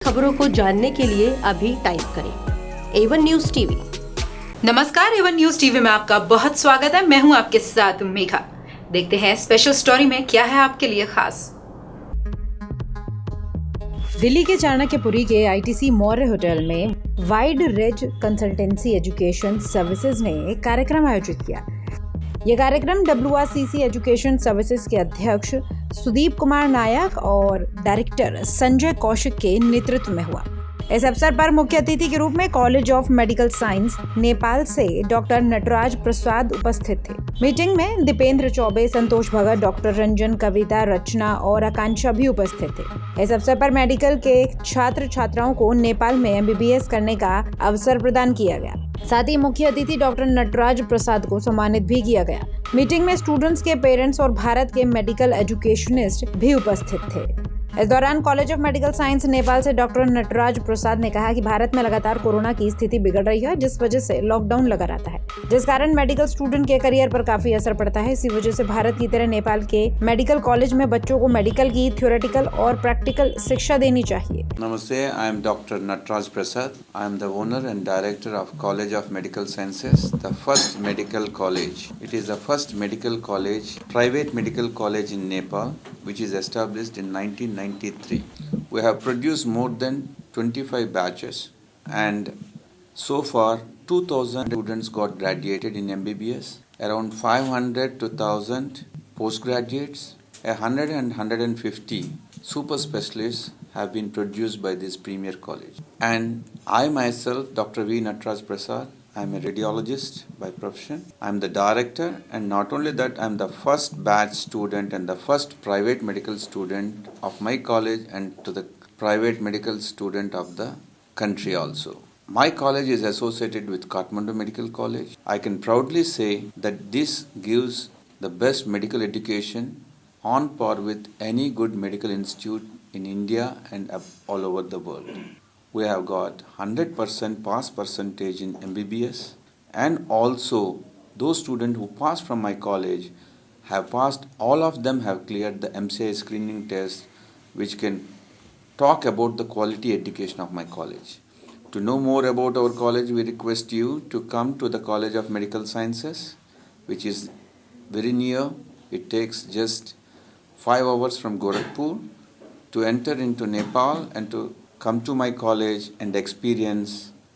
खबरों को जानने के लिए अभी टाइप करें A1 न्यूज़ टीवी। नमस्कार, A1 न्यूज़ टीवी में आपका बहुत स्वागत है। मैं हूं आपके साथ मेघा। देखते हैं स्पेशल स्टोरी में क्या है आपके लिए खास। दिल्ली के चाणक्यपुरी के ITC मौर्य होटल में wide range consultancy education services ने एक कार्यक्रम आयोजित किया। यह कार्यक्रम WRCC एजुकेशन सर्विसेज के अध्यक्ष सुदीप कुमार नायक और डायरेक्टर संजय कौशिक के नेतृत्व में हुआ। इस अवसर पर मुख्य अतिथि के रूप में college of medical science Nepal से डॉक्टर नटराज प्रसाद उपस्थित थे। मीटिंग में दीपेंद्र चौबे, संतोष भगत, डॉक्टर रंजन, कविता, रचना और आकांक्षा भी उपस्थित थे। इस अवसर पर मेडिकल के छात्र छात्राओं को नेपाल में MBBS करने का अवसर प्रदान किया गया। साथ ही मुख्य अतिथि डॉक्टर नटराज प्रसाद को सम्मानित भी किया गया। मीटिंग में स्टूडेंट्स के पेरेंट्स और भारत के मेडिकल एजुकेशनिस्ट भी उपस्थित थे। इस दौरान college of medical science Nepal से डॉक्टर नटराज प्रसाद ने कहा कि भारत में लगातार कोरोना की स्थिति बिगड़ रही है, जिस वजह से लॉकडाउन लगा रहता है, जिस कारण मेडिकल स्टूडेंट के करियर पर काफी असर पड़ता है। इसी वजह से भारत की तरह नेपाल के मेडिकल कॉलेज में बच्चों को मेडिकल की थ्योरेटिकल और प्रैक्टिकल शिक्षा देनी चाहिए। नमस्ते, I am doctor Nataraj Prasad. I am the owner and director of college of medical sciences, the first medical college. It is the first medical college, private medical college in Nepal, which is established in 1993. We have produced more than 25 batches, and so far 2,000 students got graduated in MBBS, around 500 to 1,000 postgraduates, 100 and 150 super specialists have been produced by this premier college. And I myself, Dr. V. Nataraj Prasad, I am a radiologist by profession. I am the director, and not only that, I am the first batch student and the first private medical student of my college and to the private medical student of the country also. My college is associated with Kathmandu Medical College. I can proudly say that this gives the best medical education on par with any good medical institute in India and all over the world. We have got 100% pass percentage in MBBS, and also those students who passed from my college have passed, all of them have cleared the MCI screening test, which can talk about the quality education of my college. To know more about our college, we request you to come to the College of Medical Sciences, which is very near. It takes just 5 hours from Gorakhpur to enter into Nepal and to come to my college and experience.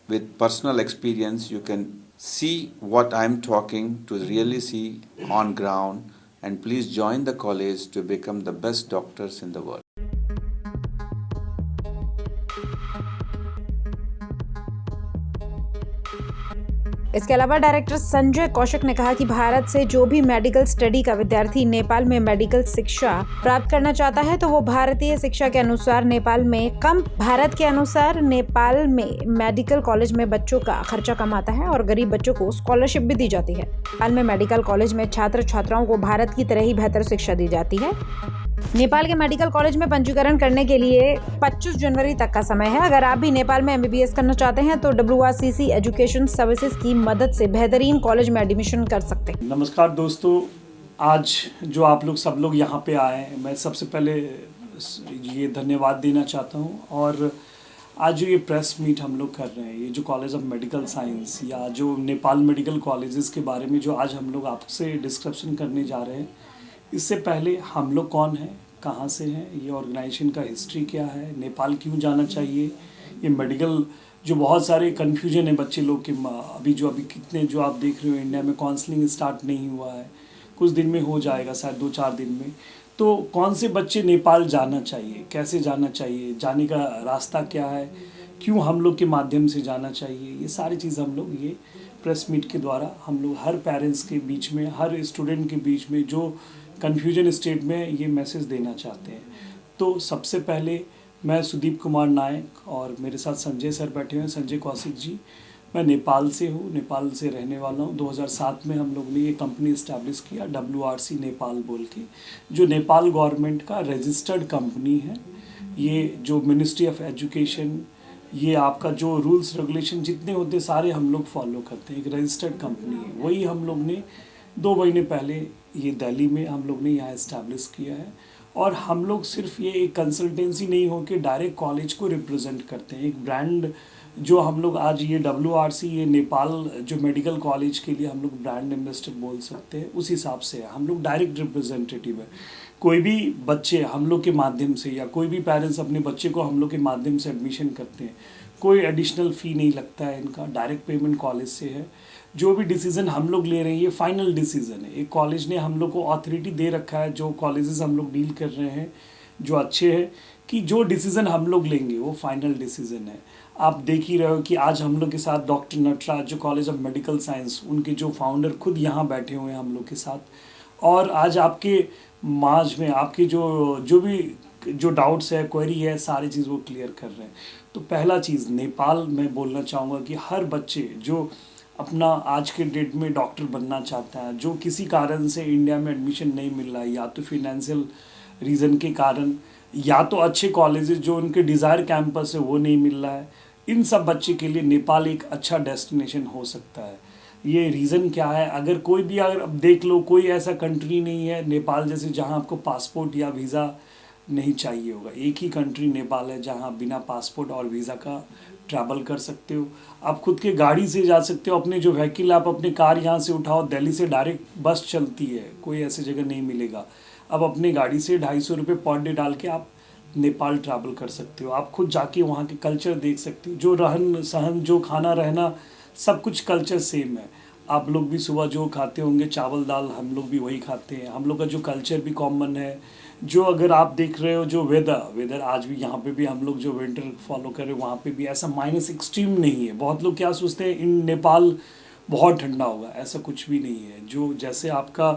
With personal experience, you can see what I'm talking to really see on ground, and please join the college to become the best doctors in the world. इसके अलावा director Sanjay Kaushik ने कहा कि भारत से जो भी medical study का विद्यार्थी नेपाल में मेडिकल शिक्षा प्राप्त करना चाहता है तो वो भारतीय शिक्षा के अनुसार नेपाल में कम, भारत के अनुसार नेपाल में मेडिकल कॉलेज में बच्चों का खर्चा कम आता है और गरीब बच्चों को स्कॉलरशिप भी दी जाती है। नेपाल में मेडिकल कॉलेज में छात्र छात्राओं को भारत की तरह ही बेहतर शिक्षा दी जाती है। नेपाल के मेडिकल कॉलेज में पंजीकरण करने के लिए 25 जनवरी तक का समय है। अगर आप भी नेपाल में MBBS करना चाहते हैं तो WRCC एजुकेशन सर्विसेज की मदद से बेहतरीन कॉलेज में एडमिशन कर सकते हैं। नमस्कार दोस्तों, आज जो आप लोग सब लोग यहाँ पे आए हैं, मैं सबसे पहले ये धन्यवाद देना चाहता हूँ। और आज जो ये प्रेस मीट हम लोग कर रहे हैं, ये जो कॉलेज ऑफ मेडिकल साइंस या जो नेपाल मेडिकल कॉलेजेस के बारे में जो आज हम लोग आपसे डिस्कशन करने जा रहे हैं, इससे पहले हम लोग कौन हैं, कहाँ से हैं, ये ऑर्गेनाइजेशन का हिस्ट्री क्या है, नेपाल क्यों जाना चाहिए, ये मेडिकल जो बहुत सारे कन्फ्यूजन है बच्चे लोग के, अभी कितने जो आप देख रहे हो इंडिया में काउंसलिंग स्टार्ट नहीं हुआ है, कुछ दिन में हो जाएगा, शायद 2-4 दिन में। तो कौन से बच्चे नेपाल जाना चाहिए, कैसे जाना चाहिए, जाने का रास्ता क्या है, क्यों हम लोग के माध्यम से जाना चाहिए, ये सारी चीज़ हम लोग ये प्रेस मीट के द्वारा हम लोग हर पेरेंट्स के बीच में, हर स्टूडेंट के बीच में जो कन्फ्यूजन स्टेट में ये मैसेज देना चाहते हैं। तो सबसे पहले मैं सुदीप कुमार नायक और मेरे साथ संजय सर बैठे हुए हैं, संजय कौशिक जी। मैं नेपाल से हूँ, नेपाल से रहने वाला हूँ। 2007 में हम लोग ने ये कंपनी इस्टेब्लिश किया, WRC नेपाल बोल के, जो नेपाल गवर्नमेंट का रजिस्टर्ड कंपनी है। ये जो मिनिस्ट्री ऑफ एजुकेशन, ये आपका जो रूल्स रेगुलेशन जितने होते सारे हम लोग फॉलो करते हैं, एक रजिस्टर्ड कंपनी है। वही हम लोग ने 2 महीने पहले ये दिल्ली में हम लोग ने यहाँ इस्टेब्लिश किया है। और हम लोग सिर्फ ये एक कंसल्टेंसी नहीं हो के डायरेक्ट कॉलेज को रिप्रेजेंट करते हैं, एक ब्रांड जो हम लोग आज ये WRC, ये नेपाल जो मेडिकल कॉलेज के लिए हम लोग ब्रांड एम्बेसडर बोल सकते हैं, उस हिसाब से है। हम लोग डायरेक्ट रिप्रेजेंटेटिव है। कोई भी बच्चे हम लोग के माध्यम से या कोई भी पेरेंट्स अपने बच्चे को हम लोग के माध्यम से एडमिशन करते हैं, कोई एडिशनल फ़ी नहीं लगता है इनका, डायरेक्ट पेमेंट कॉलेज से है। जो भी डिसीज़न हम लोग ले रहे हैं ये फाइनल डिसीज़न है, एक कॉलेज ने हम लोग को अथॉरिटी दे रखा है, जो कॉलेजेस हम लोग डील कर रहे हैं जो अच्छे हैं, कि जो डिसीज़न हम लोग लेंगे वो फाइनल डिसीज़न है। आप देख ही रहे हो कि आज हम लोग के साथ डॉक्टर नटराज, जो कॉलेज ऑफ मेडिकल साइंस, उनके जो फाउंडर खुद यहाँ बैठे हुए हैं हम लोग के साथ, और आज आपके माज में आपके जो डाउट्स है, क्वेरी है, सारी चीज़ वो क्लियर कर रहे हैं। तो पहला चीज़ नेपाल में बोलना चाहूँगा कि हर बच्चे जो अपना आज के डेट में डॉक्टर बनना चाहता है, जो किसी कारण से इंडिया में एडमिशन नहीं मिल रहा है, या तो फिनेंशियल रीज़न के कारण, या तो अच्छे कॉलेजेस जो उनके डिज़ायर कैंपस है वो नहीं मिल रहा है, इन सब बच्चे के लिए नेपाल एक अच्छा डेस्टिनेशन हो सकता है। ये रीज़न क्या है, अगर कोई भी, अगर अब देख लो, कोई ऐसा कंट्री नहीं है नेपाल जैसे जहाँ आपको पासपोर्ट या वीज़ा नहीं चाहिए होगा। एक ही कंट्री नेपाल है जहाँ बिना पासपोर्ट और वीज़ा का ट्रैवल कर सकते हो। आप खुद के गाड़ी से जा सकते हो, अपने जो व्हीकल, आप अपने कार यहाँ से उठाओ, दिल्ली से डायरेक्ट बस चलती है, कोई ऐसी जगह नहीं मिलेगा। अब अपने गाड़ी से 250 रुपये पर डे डाल के आप नेपाल ट्रैवल कर सकते हो। आप खुद जाके वहाँ के कल्चर देख सकते हो, जो रहन सहन, जो खाना रहना, सब कुछ कल्चर सेम है। आप लोग भी सुबह जो खाते होंगे चावल दाल, हम लोग भी वही खाते हैं। हम लोग का जो कल्चर भी कॉमन है। जो अगर आप देख रहे हो जो वेदर आज भी यहाँ पे भी हम लोग जो विंटर फॉलो कर रहे हैं, वहाँ पे भी ऐसा माइनस एक्सट्रीम नहीं है। बहुत लोग क्या सोचते हैं इन नेपाल बहुत ठंडा होगा, ऐसा कुछ भी नहीं है। जो जैसे आपका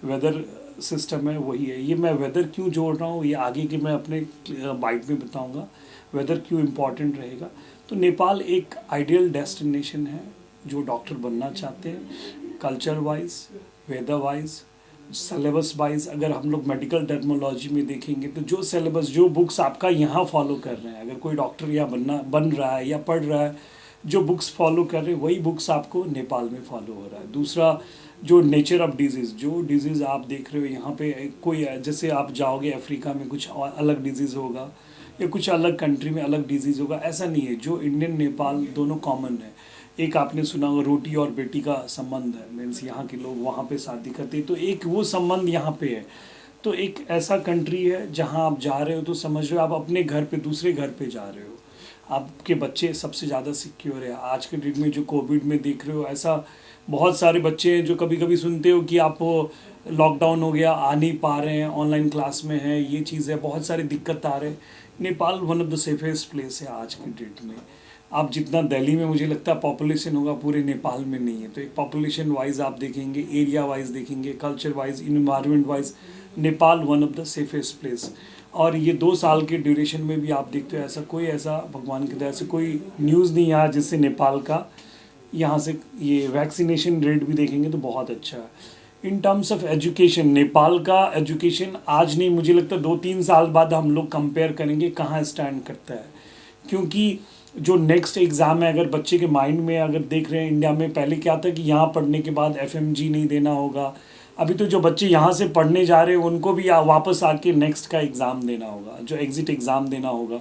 वेदर सिस्टम है वही है। ये मैं वेदर क्यों जोड़ रहा हूँ ये आगे के मैं अपने बाइट में बताऊँगा, वेदर क्यों इम्पॉर्टेंट रहेगा। तो नेपाल एक आइडियल डेस्टिनेशन है जो डॉक्टर बनना चाहते हैं, culture wise, weather wise, syllabus wise. अगर हम लोग मेडिकल टर्मिनोलॉजी में देखेंगे तो जो सिलेबस, जो बुक्स आपका यहाँ फॉलो कर रहे हैं, अगर कोई डॉक्टर यहाँ बन रहा है या पढ़ रहा है, जो बुक्स फॉलो कर रहे हैं वही बुक्स आपको नेपाल में फॉलो हो रहा है। दूसरा, जो नेचर ऑफ डिजीज़, जो डिजीज़ आप देख रहे हो यहाँ पे, कोई जैसे आप जाओगे अफ्रीका में कुछ अलग डिजीज़ होगा या कुछ अलग कंट्री में अलग डिजीज़ होगा, ऐसा नहीं है। जो इंडियन नेपाल दोनों कॉमन है। एक आपने सुना होगा रोटी और बेटी का संबंध है, मीन्स यहाँ के लोग वहाँ पे शादी करते हैं, तो एक वो संबंध यहाँ पे है। तो एक ऐसा कंट्री है जहाँ आप जा रहे हो तो समझ रहे हो आप अपने घर पे दूसरे घर पे जा रहे हो। आपके बच्चे सबसे ज़्यादा सिक्योर है। आज के डेट में जो कोविड में देख रहे हो, ऐसा बहुत सारे बच्चे हैं जो कभी कभी सुनते हो कि आप लॉकडाउन हो गया, आ नहीं पा रहे हैं, ऑनलाइन क्लास में है, ये चीज़ है, बहुत सारी दिक्कत आ रहे हैं। Nepal one of the safest place है आज के डेट में। आप जितना दिल्ली में मुझे लगता है पॉपुलेशन होगा, पूरे नेपाल में नहीं है। तो एक पॉपुलेशन वाइज आप देखेंगे, एरिया वाइज देखेंगे, culture wise, environment wise, Nepal one of the safest place. और ये 2 साल के ड्यूरेशन में भी आप देखते हो ऐसा भगवान की दया से कोई न्यूज़ नहीं आया जिससे नेपाल का यहाँ से ये वैक्सीनेशन रेट भी देखेंगे तो बहुत अच्छा है। In terms of education, Nepal का एजुकेशन आज नहीं, मुझे लगता है 2-3 साल बाद हम लोग कंपेयर करेंगे कहाँ स्टैंड करता है। क्योंकि जो नेक्स्ट एग्ज़ाम है, अगर बच्चे के माइंड में अगर देख रहे हैं, इंडिया में पहले क्या था कि यहाँ पढ़ने के बाद FMG नहीं देना होगा। अभी तो जो बच्चे यहाँ से पढ़ने जा रहे हैं उनको भी वापस आके नेक्स्ट का एग्ज़ाम देना होगा, जो एग्ज़िट एग्ज़ाम देना होगा।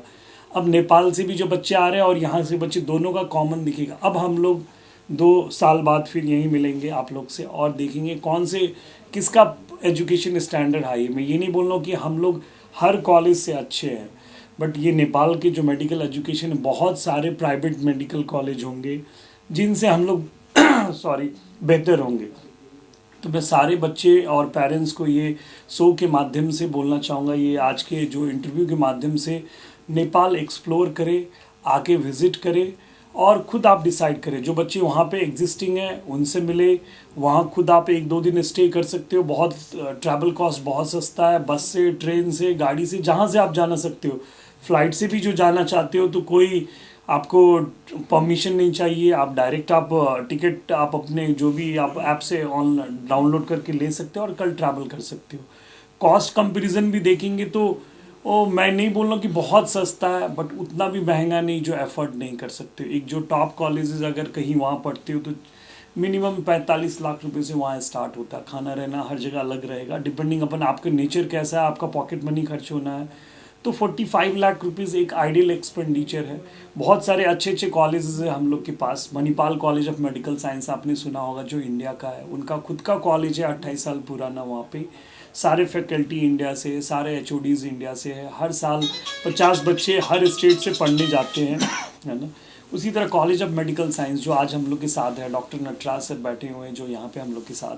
अब नेपाल से भी जो बच्चे आ रहे हैं और यहाँ से बच्चे, दोनों का कॉमन दिखेगा। अब हम लोग 2 साल बाद फिर यहीं मिलेंगे आप लोग से और देखेंगे कौन से, किसका एजुकेशन स्टैंडर्ड हाई है। मैं ये नहीं बोल रहा हूँ कि हम लोग हर कॉलेज से अच्छे हैं, बट ये नेपाल के जो मेडिकल एजुकेशन है, बहुत सारे प्राइवेट मेडिकल कॉलेज होंगे जिनसे हम लोग बेहतर होंगे। तो मैं सारे बच्चे और पेरेंट्स को ये शो के माध्यम से बोलना चाहूँगा, ये आज के जो इंटरव्यू के माध्यम से नेपाल एक्सप्लोर करें, आके विज़िट करें और ख़ुद आप डिसाइड करें। जो बच्चे वहाँ पे एग्जिस्टिंग हैं उनसे मिले, वहाँ खुद आप 1-2 दिन स्टे कर सकते हो। बहुत ट्रैवल कॉस्ट बहुत सस्ता है, बस से, ट्रेन से, गाड़ी से, जहाँ से आप जाना सकते हो। फ़्लाइट से भी जो जाना चाहते हो तो कोई आपको परमिशन नहीं चाहिए, आप डायरेक्ट आप टिकट आप अपने जो भी आप ऐप से डाउनलोड करके ले सकते हो और कल ट्रैवल कर सकते हो। कॉस्ट कंपैरिजन भी देखेंगे तो मैं नहीं बोल रहा हूँ कि बहुत सस्ता है, बट उतना भी महंगा नहीं जो एफर्ट नहीं कर सकते। एक जो टॉप कॉलेजेस अगर कहीं वहाँ पढ़ते हो तो मिनिमम 45 लाख रुपए से वहाँ स्टार्ट होता है। खाना रहना हर जगह अलग रहेगा, डिपेंडिंग अपन आपके नेचर कैसा है, आपका पॉकेट मनी खर्च होना है। तो 45 लाख रुपीज़ एक आइडियल एक्सपेंडिचर है। बहुत सारे अच्छे अच्छे कॉलेजेस हैं हम लोग के पास। Manipal college of medical science आपने सुना होगा, जो इंडिया का है, उनका खुद का कॉलेज है, 28 साल पुराना। वहाँ पे सारे फैकल्टी इंडिया से, सारे HODs इंडिया से है। हर साल 50 बच्चे हर स्टेट से पढ़ने जाते हैं, है ना। उसी तरह कॉलेज ऑफ मेडिकल साइंस जो आज हम लोग के साथ है, डॉक्टर नटराज सर बैठे हुए हैं जो यहाँ पे हम लोग के साथ।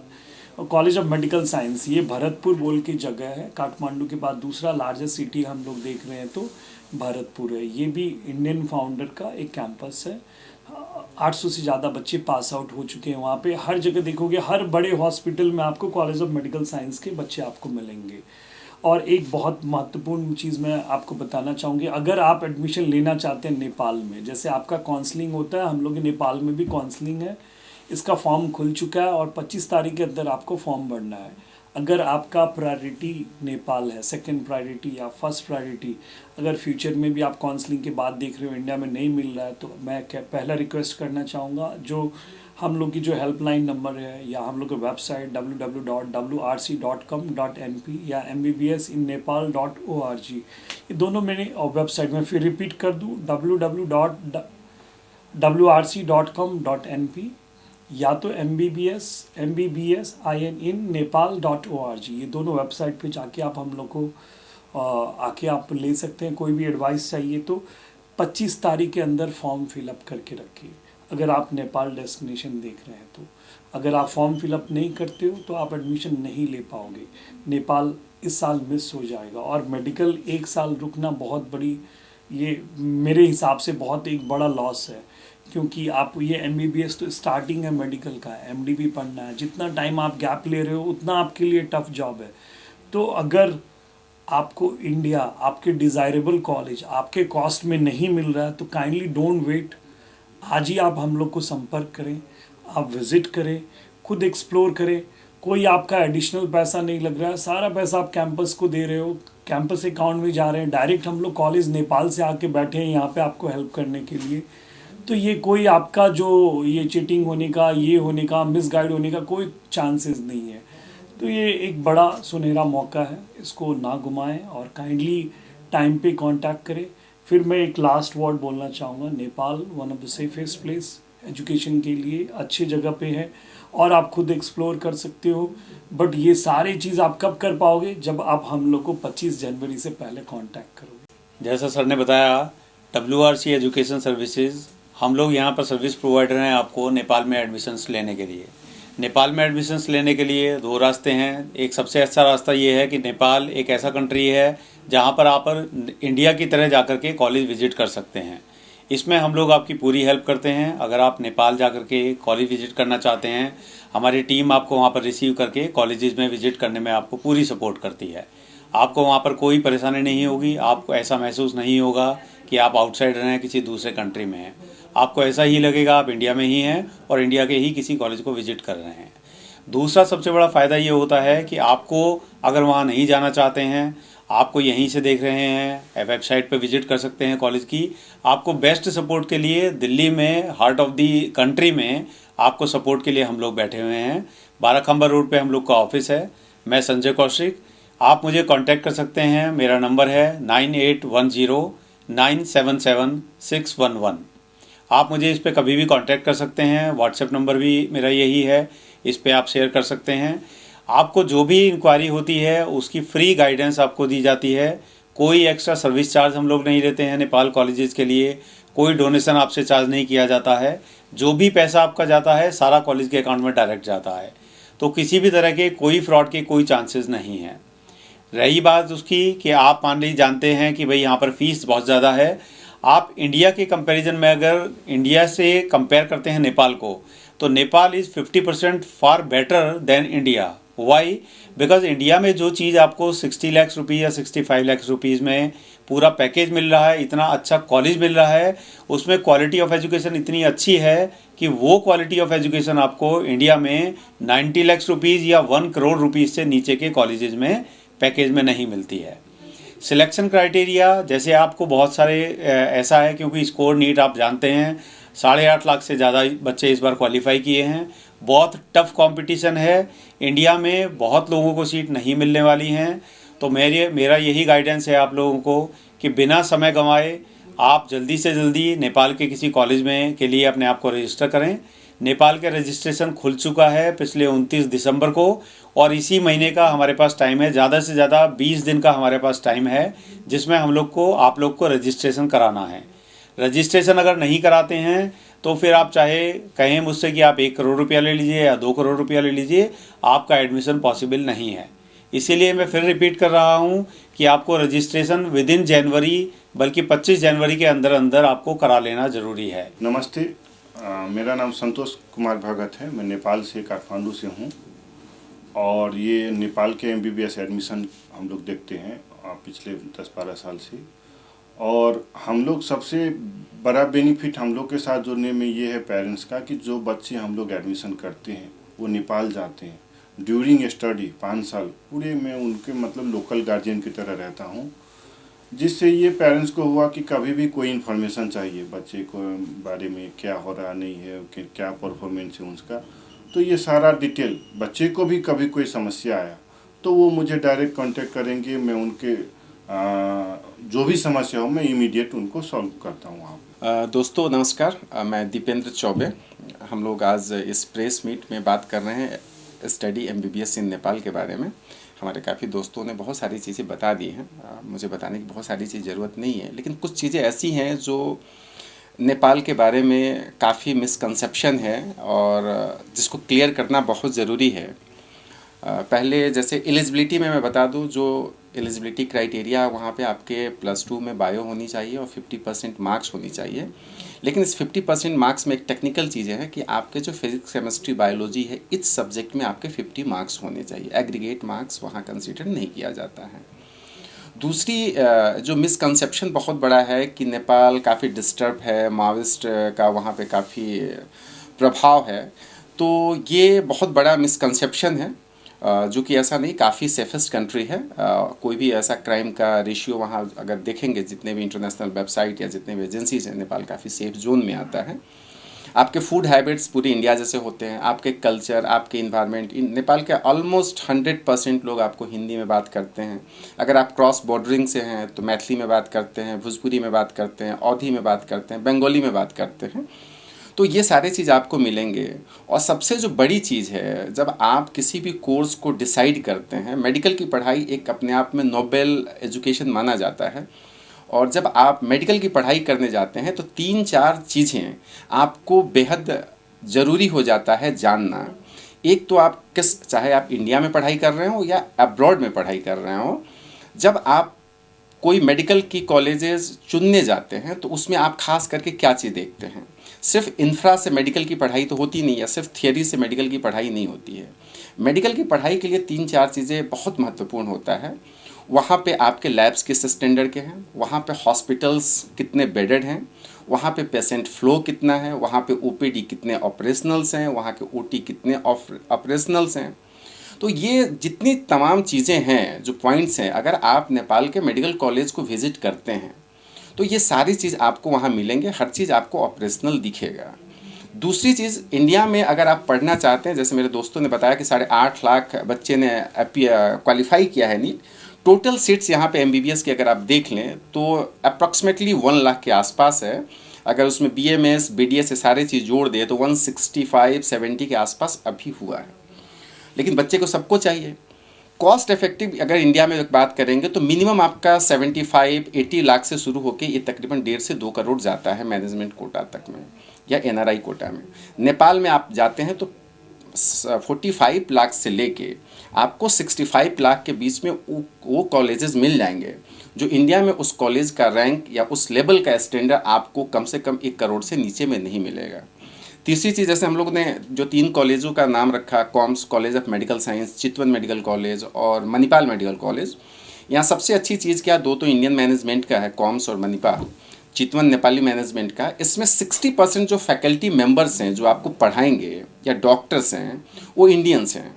और कॉलेज ऑफ मेडिकल साइंस ये भरतपुर बोल की जगह है, काठमांडू के बाद दूसरा लार्जेस्ट सिटी हम लोग देख रहे हैं तो भरतपुर है। ये भी इंडियन फाउंडर का एक कैंपस है। 800 से ज़्यादा बच्चे पास आउट हो चुके हैं वहाँ पे। हर जगह देखोगे, हर बड़े हॉस्पिटल में आपको कॉलेज ऑफ मेडिकल साइंस के बच्चे आपको मिलेंगे। और एक बहुत महत्वपूर्ण चीज़ मैं आपको बताना चाहूँगी, अगर आप एडमिशन लेना चाहते हैं नेपाल में, जैसे आपका काउंसलिंग होता है, हम लोग नेपाल में भी काउंसलिंग है, इसका फॉर्म खुल चुका है और 25 तारीख के अंदर आपको फॉर्म भरना है। अगर आपका प्रायोरिटी नेपाल है, सेकंड प्रायोरिटी या फर्स्ट प्रायोरिटी, अगर फ्यूचर में भी आप काउंसलिंग के बाद देख रहे हो इंडिया में नहीं मिल रहा है, तो मैं पहला रिक्वेस्ट करना चाहूँगा, जो हम लोग की जो हेल्पलाइन नंबर है या हम लोग की वेबसाइट www.wrc.com.np या mbbsinnepal.org, ये दोनों मैंने वेबसाइट में फिर रिपीट कर दूँ, www.wrc.com.np या तो mbbsinepal.org, ये दोनों वेबसाइट पे जाके आप हम लोग को आके आप ले सकते हैं। कोई भी एडवाइस चाहिए तो 25 तारीख के अंदर फॉर्म फिलअप करके रखिए, अगर आप नेपाल डेस्टिनेशन देख रहे हैं तो। अगर आप फॉर्म फिलअप नहीं करते हो तो आप एडमिशन नहीं ले पाओगे, नेपाल इस साल मिस हो जाएगा। और मेडिकल 1 साल रुकना बहुत बड़ी, ये मेरे हिसाब से बहुत एक बड़ा लॉस है, क्योंकि आप ये MBBS तो स्टार्टिंग है मेडिकल का, MD भी पढ़ना है। जितना टाइम आप गैप ले रहे हो उतना आपके लिए टफ जॉब है। तो अगर आपको इंडिया, आपके डिज़ायरेबल कॉलेज आपके कॉस्ट में नहीं मिल रहा है तो काइंडली डोंट वेट, आज ही आप हम लोग को संपर्क करें, आप विज़िट करें, खुद एक्सप्लोर करें। कोई आपका एडिशनल पैसा नहीं लग रहा है, सारा पैसा आप कैंपस को दे रहे हो, कैंपस अकाउंट में जा रहे हैं। डायरेक्ट हम लोग कॉलेज नेपाल से आके बैठे हैं यहाँ पे आपको हेल्प करने के लिए। तो ये कोई आपका जो ये चीटिंग होने का, ये होने का, मिसगाइड होने का कोई चांसेस नहीं है। तो ये एक बड़ा सुनहरा मौका है, इसको ना घुमाएं और काइंडली टाइम पे कांटेक्ट करें। फिर मैं एक लास्ट वर्ड बोलना चाहूँगा, Nepal one of the safest place education के लिए, अच्छी जगह पे है और आप खुद एक्सप्लोर कर सकते हो। बट ये सारी चीज़ आप कब कर पाओगे, जब आप हम लोग को 25 जनवरी से पहले कांटेक्ट करोगे। जैसा सर ने बताया, WRC एजुकेशन सर्विसेज, हम लोग यहाँ पर सर्विस प्रोवाइडर हैं आपको नेपाल में एडमिशन्स लेने के लिए। नेपाल में एडमिशन्स लेने के लिए 2 रास्ते हैं। एक सबसे अच्छा रास्ता ये है कि नेपाल एक ऐसा कंट्री है जहाँ पर आप इंडिया की तरह जाकर के कॉलेज विजिट कर सकते हैं। इसमें हम लोग आपकी पूरी हेल्प करते हैं। अगर आप नेपाल जाकर के कॉलेज विजिट करना चाहते हैं, हमारी टीम आपको वहाँ पर रिसीव करके कॉलेजेस में विजिट करने में आपको पूरी सपोर्ट करती है। आपको वहाँ पर कोई परेशानी नहीं होगी, आपको ऐसा महसूस नहीं होगा कि आप आउटसाइडर हैं, किसी दूसरे कंट्री में हैं। आपको ऐसा ही लगेगा आप इंडिया में ही हैं और इंडिया के ही किसी कॉलेज को विजिट कर रहे हैं। दूसरा सबसे बड़ा फ़ायदा ये होता है कि आपको अगर वहाँ नहीं जाना चाहते हैं, आपको यहीं से देख रहे हैं, वेबसाइट पे विजिट कर सकते हैं कॉलेज की। आपको बेस्ट सपोर्ट के लिए दिल्ली में, हार्ट ऑफ दी कंट्री में, आपको सपोर्ट के लिए हम लोग बैठे हुए हैं। 12 खंबर रोड पे हम लोग का ऑफिस है। मैं संजय कौशिक, आप मुझे कांटेक्ट कर सकते हैं। मेरा नंबर है 9810977611। आप मुझे इस पर कभी भी कांटेक्ट कर सकते हैं। व्हाट्सएप नंबर भी मेरा यही है, इस पर आप शेयर कर सकते हैं। आपको जो भी इंक्वायरी होती है उसकी फ्री गाइडेंस आपको दी जाती है। कोई एक्स्ट्रा सर्विस चार्ज हम लोग नहीं लेते हैं नेपाल कॉलेजेस के लिए। कोई डोनेशन आपसे चार्ज नहीं किया जाता है। जो भी पैसा आपका जाता है सारा कॉलेज के अकाउंट में डायरेक्ट जाता है। तो किसी भी तरह के कोई फ्रॉड के कोई चांसेस नहीं हैं। रही बात उसकी कि आप मान लीजिए जानते हैं कि भाई यहाँ पर फीस बहुत ज़्यादा है। आप इंडिया के कंपैरिजन में अगर इंडिया से कंपेयर करते हैं नेपाल को, तो Nepal is 50% far better than India. Why? Because India में जो चीज़ आपको 60 लाख रुपये या 65 लाख रुपीज़ में पूरा पैकेज मिल रहा है, इतना अच्छा कॉलेज मिल रहा है, उसमें क्वालिटी ऑफ एजुकेशन इतनी अच्छी है कि वो क्वालिटी ऑफ एजुकेशन आपको इंडिया में 90 लाख रुपीज़ या 1 करोड़ रुपीज़ से नीचे के कॉलेजेस में पैकेज में नहीं मिलती है। सिलेक्शन क्राइटेरिया जैसे आपको बहुत सारे ऐसा है, क्योंकि स्कोर नीट आप जानते हैं, 8.5 लाख से ज़्यादा बच्चे इस बार क्वालिफाई किए हैं। बहुत टफ कंपटीशन है, इंडिया में बहुत लोगों को सीट नहीं मिलने वाली हैं। तो मेरा यही गाइडेंस है आप लोगों को कि बिना समय गंवाए आप जल्दी से जल्दी नेपाल के किसी कॉलेज में के लिए अपने आप को रजिस्टर करें। नेपाल के रजिस्ट्रेशन खुल चुका है पिछले 29 दिसंबर को, और इसी महीने का हमारे पास टाइम है, ज़्यादा से ज़्यादा 20 दिन का हमारे पास टाइम है, जिसमें आप लोग को रजिस्ट्रेशन कराना है। रजिस्ट्रेशन अगर नहीं कराते हैं तो फिर आप चाहे कहें मुझसे कि आप 1 करोड़ रुपया ले लीजिए या 2 करोड़ रुपया ले लीजिए, आपका एडमिशन पॉसिबल नहीं है। इसीलिए मैं फिर रिपीट कर रहा हूँ कि आपको रजिस्ट्रेशन विद इन जनवरी, बल्कि 25 जनवरी के अंदर अंदर आपको करा लेना ज़रूरी है। नमस्ते, मेरा नाम संतोष कुमार भगत है। मैं नेपाल से, काठमांडू से हूँ, और ये नेपाल के MBBS एडमिशन हम लोग देखते हैं पिछले 10-12 साल से। और हम लोग सबसे बड़ा बेनिफिट हम लोग के साथ जुड़ने में ये है पेरेंट्स का कि जो बच्चे हम लोग एडमिशन करते हैं वो नेपाल जाते हैं ड्यूरिंग स्टडी 5 साल पूरे। मैं उनके मतलब लोकल गार्जियन की तरह रहता हूँ, जिससे ये पेरेंट्स को हुआ कि कभी भी कोई इन्फॉर्मेशन चाहिए बच्चे को बारे में, क्या हो रहा नहीं है, क्या परफॉर्मेंस है उसका, तो ये सारा डिटेल बच्चे को भी कभी कोई समस्या आया तो वो मुझे डायरेक्ट कांटेक्ट करेंगे। मैं उनके जो भी समस्या हो मैं इमीडिएट उनको सॉल्व करता हूँ। दोस्तों नमस्कार, मैं दीपेंद्र चौबे। हम लोग आज इस प्रेस मीट में बात कर रहे हैं स्टडी MBBS इन नेपाल के बारे में। हमारे काफ़ी दोस्तों ने बहुत सारी चीज़ें बता दी हैं, मुझे बताने की बहुत सारी चीज़ ज़रूरत नहीं है, लेकिन कुछ चीज़ें ऐसी हैं जो नेपाल के बारे में काफ़ी मिसकंसेप्शन है और जिसको क्लियर करना बहुत ज़रूरी है। पहले जैसे एलिजिबिलिटी में मैं बता दूं, जो एलिजिबिलिटी क्राइटेरिया वहाँ पे आपके +2 में बायो होनी चाहिए और 50% मार्क्स होनी चाहिए। लेकिन इस 50% मार्क्स में एक टेक्निकल चीज़ें हैं कि आपके जो फिजिक्स, केमिस्ट्री, बायोलॉजी है, इस सब्जेक्ट में आपके 50 मार्क्स होने चाहिए। एग्रीगेट मार्क्स वहाँ कंसिडर नहीं किया जाता है। दूसरी जो मिसकंसेप्शन बहुत बड़ा है कि नेपाल काफ़ी डिस्टर्ब है, माओइस्ट का वहाँ पे काफ़ी प्रभाव है, तो ये बहुत बड़ा मिसकंसेप्शन है, जो कि ऐसा नहीं, काफ़ी सेफेस्ट कंट्री है। कोई भी ऐसा क्राइम का रेशियो वहाँ अगर देखेंगे, जितने भी इंटरनेशनल वेबसाइट या जितने भी एजेंसीज हैं, नेपाल काफ़ी सेफ जोन में आता है। आपके फूड हैबिट्स पूरी इंडिया जैसे होते हैं, आपके कल्चर, आपके इन्वायरमेंट, नेपाल के ऑलमोस्ट 100% लोग आपको हिंदी में बात करते हैं। अगर आप क्रॉस बॉर्डरिंग से हैं तो मैथिली में बात करते हैं, भोजपुरी में बात करते हैं, अवधी में बात करते हैं, बंगाली में बात करते हैं। तो ये सारे चीज़ आपको मिलेंगे। और सबसे जो बड़ी चीज़ है, जब आप किसी भी कोर्स को डिसाइड करते हैं, मेडिकल की पढ़ाई एक अपने आप में नोबेल एजुकेशन माना जाता है, और जब आप मेडिकल की पढ़ाई करने जाते हैं तो 3-4 चीज़ें आपको बेहद ज़रूरी हो जाता है जानना। एक तो आप चाहे आप इंडिया में पढ़ाई कर रहे हो या अब्रॉड में पढ़ाई कर रहे हो, जब आप कोई मेडिकल की कॉलेजेस चुनने जाते हैं तो उसमें आप खास करके क्या चीज़ देखते हैं। सिर्फ इंफ्रा से मेडिकल की पढ़ाई तो होती नहीं, या सिर्फ थियरी से मेडिकल की पढ़ाई नहीं होती है। मेडिकल की पढ़ाई के लिए 3-4 चीज़ें बहुत महत्वपूर्ण होता है। वहाँ पे आपके लैब्स किस स्टैंडर्ड के हैं, वहाँ पे हॉस्पिटल्स कितने बेडेड हैं, वहाँ पे पेशेंट फ्लो कितना है, वहाँ पे OPD कितने ऑपरेशनल्स हैं, वहाँ के OT कितने ऑपरेशनल्स हैं। तो ये जितनी तमाम चीज़ें हैं, जो पॉइंट्स हैं, अगर आप नेपाल के मेडिकल कॉलेज को विज़िट करते हैं तो ये सारी चीज़ आपको वहाँ मिलेंगे, हर चीज़ आपको ऑपरेशनल दिखेगा। दूसरी चीज़, इंडिया में अगर आप पढ़ना चाहते हैं, जैसे मेरे दोस्तों ने बताया कि 8.5 लाख बच्चे ने क्वालिफाई किया है नीट। टोटल सीट्स यहाँ पे MBBS की अगर आप देख लें तो अप्रॉक्सीमेटली 1 लाख के आसपास है। अगर उसमें BMS, BDS सारे चीज़ जोड़ दे तो 165-170 के आसपास अभी हुआ है। लेकिन बच्चे को सबको चाहिए। कॉस्ट इफेक्टिव अगर इंडिया में बात करेंगे तो मिनिमम आपका 75-80 लाख से शुरू होकर ये तकरीबन 1.5 से 2 करोड़ जाता है मैनेजमेंट कोटा तक में या NRI कोटा में। नेपाल में आप जाते हैं तो 45 लाख से लेके आपको 65 लाख के बीच में वो कॉलेजेस मिल जाएंगे जो इंडिया में उस कॉलेज का रैंक या उस लेवल का स्टैंडर्ड आपको कम से कम 1 करोड़ से नीचे में नहीं मिलेगा। तीसरी चीज़, जैसे हम लोग ने जो 3 कॉलेजों का नाम रखा, COMS college of medical science, Chitwan medical college और मणिपाल मेडिकल कॉलेज, यहाँ सबसे अच्छी चीज़ क्या, 2 तो इंडियन मैनेजमेंट का है, कॉम्स और मणिपाल। चितवन नेपाली मैनेजमेंट का। इसमें 60% जो फैकल्टी मेंबर्स हैं जो आपको पढ़ाएंगे या डॉक्टर्स हैं वो इंडियंस हैं।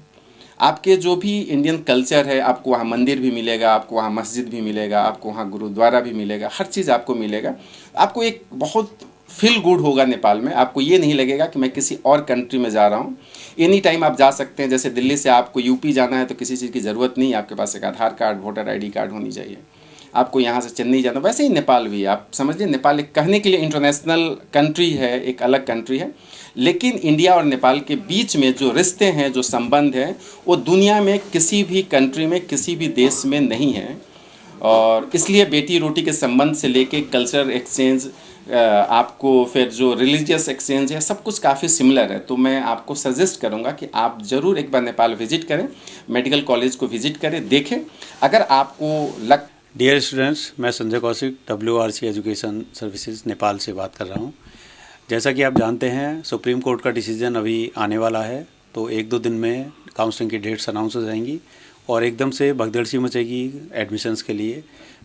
आपके जो भी इंडियन कल्चर है, आपको वहाँ मंदिर भी मिलेगा, आपको वहाँ मस्जिद भी मिलेगा, आपको वहाँ गुरुद्वारा भी मिलेगा, हर चीज़ आपको मिलेगा। आपको एक बहुत फील गुड होगा नेपाल में। आपको ये नहीं लगेगा कि मैं किसी और कंट्री में जा रहा हूँ। एनी टाइम आप जा सकते हैं। जैसे दिल्ली से आपको यूपी जाना है तो किसी चीज़ की ज़रूरत नहीं, आपके पास एक आधार कार्ड, वोटर आईडी कार्ड होनी चाहिए। आपको यहाँ से चेन्नई जाना, वैसे ही नेपाल भी, आप समझिए नेपाल एक कहने के लिए इंटरनेशनल कंट्री है, एक अलग कंट्री है, लेकिन इंडिया और नेपाल के बीच में जो रिश्ते हैं, जो संबंध हैं, वो दुनिया में किसी भी कंट्री में, किसी भी देश में नहीं है। और इसलिए बेटी रोटी के संबंध से लेके कल्चर एक्सचेंज, आपको फिर जो रिलीजियस एक्सचेंज है, सब कुछ काफ़ी सिमिलर है। तो मैं आपको सजेस्ट करूंगा कि आप ज़रूर एक बार नेपाल विजिट करें, मेडिकल कॉलेज को विजिट करें, देखें। अगर आपको डियर स्टूडेंट्स, मैं Sanjay Kaushik WRC education services Nepal से बात कर रहा हूं। जैसा कि आप जानते हैं, सुप्रीम कोर्ट का डिसीजन अभी आने वाला है, तो 1-2 दिन में काउंसलिंग की डेट्स अनाउंस हो जाएंगी और एकदम से भगदड़ सी मचेगी एडमिशन्स के लिए।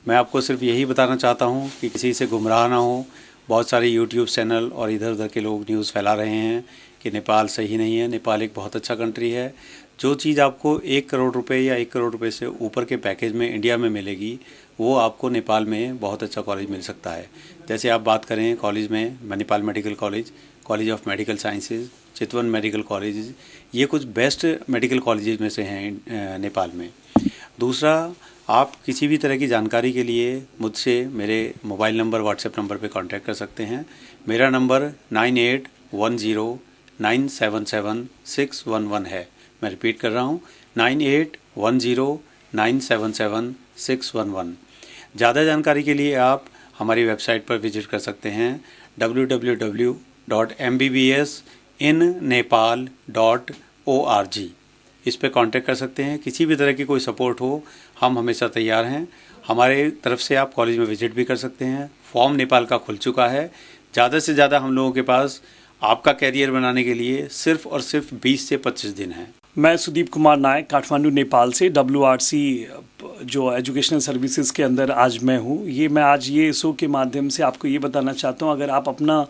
मैं आपको सिर्फ यही बताना चाहता हूं कि किसी से गुमराह ना हो। बहुत सारे यूट्यूब चैनल और इधर उधर के लोग न्यूज़ फैला रहे हैं कि नेपाल सही नहीं है। नेपाल एक बहुत अच्छा कंट्री है। जो चीज़ आपको 1 करोड़ रुपए या 1 करोड़ रुपए से ऊपर के पैकेज में इंडिया में मिलेगी, वो आपको नेपाल में बहुत अच्छा कॉलेज मिल सकता है। जैसे आप बात करें कॉलेज में, Manipal medical college, college of medical sciences, Chitwan medical college, ये कुछ बेस्ट मेडिकल कॉलेजेस में से हैं नेपाल में। दूसरा, आप किसी भी तरह की जानकारी के लिए मुझसे मेरे मोबाइल नंबर, व्हाट्सएप नंबर पे कांटेक्ट कर सकते हैं। मेरा नंबर 9810977611 है। मैं रिपीट कर रहा हूँ, 9810977611। ज़्यादा जानकारी के लिए आप हमारी वेबसाइट पर विजिट कर सकते हैं www.mbbsinnepal.org। इस पे कांटेक्ट कर सकते हैं। किसी भी तरह की कोई सपोर्ट हो, हम हमेशा तैयार हैं। हमारे तरफ से आप कॉलेज में विजिट भी कर सकते हैं। फॉर्म नेपाल का खुल चुका है। ज़्यादा से ज़्यादा हम लोगों के पास आपका कैरियर बनाने के लिए सिर्फ और सिर्फ 20 से 25 दिन हैं। मैं सुदीप कुमार नायक, काठमांडू नेपाल से WRC जो एजुकेशनल सर्विसेज के अंदर आज मैं हूँ। मैं आज ये शो के माध्यम से आपको ये बताना चाहता हूँ, अगर आप अपना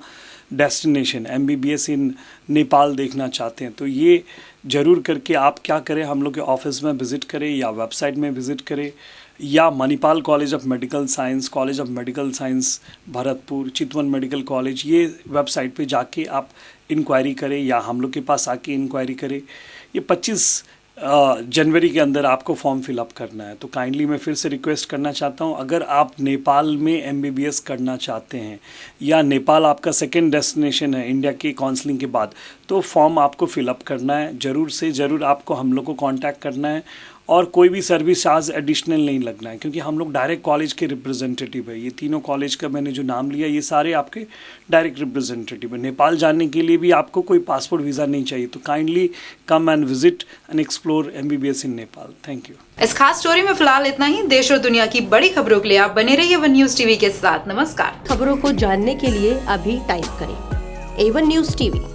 डेस्टिनेशन MBBS इन नेपाल देखना चाहते हैं तो ये ज़रूर करके आप क्या करें, हम लोग के ऑफिस में विज़िट करें या वेबसाइट में विज़िट करें, या Manipal college of medical science, college of medical science Bharatpur, Chitwan medical college, ये वेबसाइट पे जाके आप इंक्वायरी करें या हम लोग के पास आके इंक्वायरी करें। ये 25 जनवरी के अंदर आपको फॉर्म फिलअप करना है। तो काइंडली मैं फिर से रिक्वेस्ट करना चाहता हूँ, अगर आप नेपाल में MBBS करना चाहते हैं या नेपाल आपका सेकेंड डेस्टिनेशन है इंडिया की काउंसलिंग के बाद, तो फॉर्म आपको फिलअप करना है। ज़रूर से ज़रूर आपको हम लोग को कांटेक्ट करना है और कोई भी सर्विस चार्ज एडिशनल नहीं लगना है, क्योंकि हम लोग डायरेक्ट कॉलेज के रिप्रेजेंटेटिव है। ये तीनों कॉलेज का मैंने जो नाम लिया, ये सारे आपके डायरेक्ट रिप्रेजेंटेटिव है। नेपाल जाने के लिए भी आपको कोई पासपोर्ट वीज़ा नहीं चाहिए। तो kindly come and visit and explore MBBS in Nepal. Thank you. इस खास स्टोरी में फिलहाल इतना ही। देश और दुनिया की बड़ी खबरों के लिए आप बने रहिए A1 न्यूज़ TV के साथ। नमस्कार। खबरों को जानने के लिए अभी टाइप करें A1 न्यूज़ TV।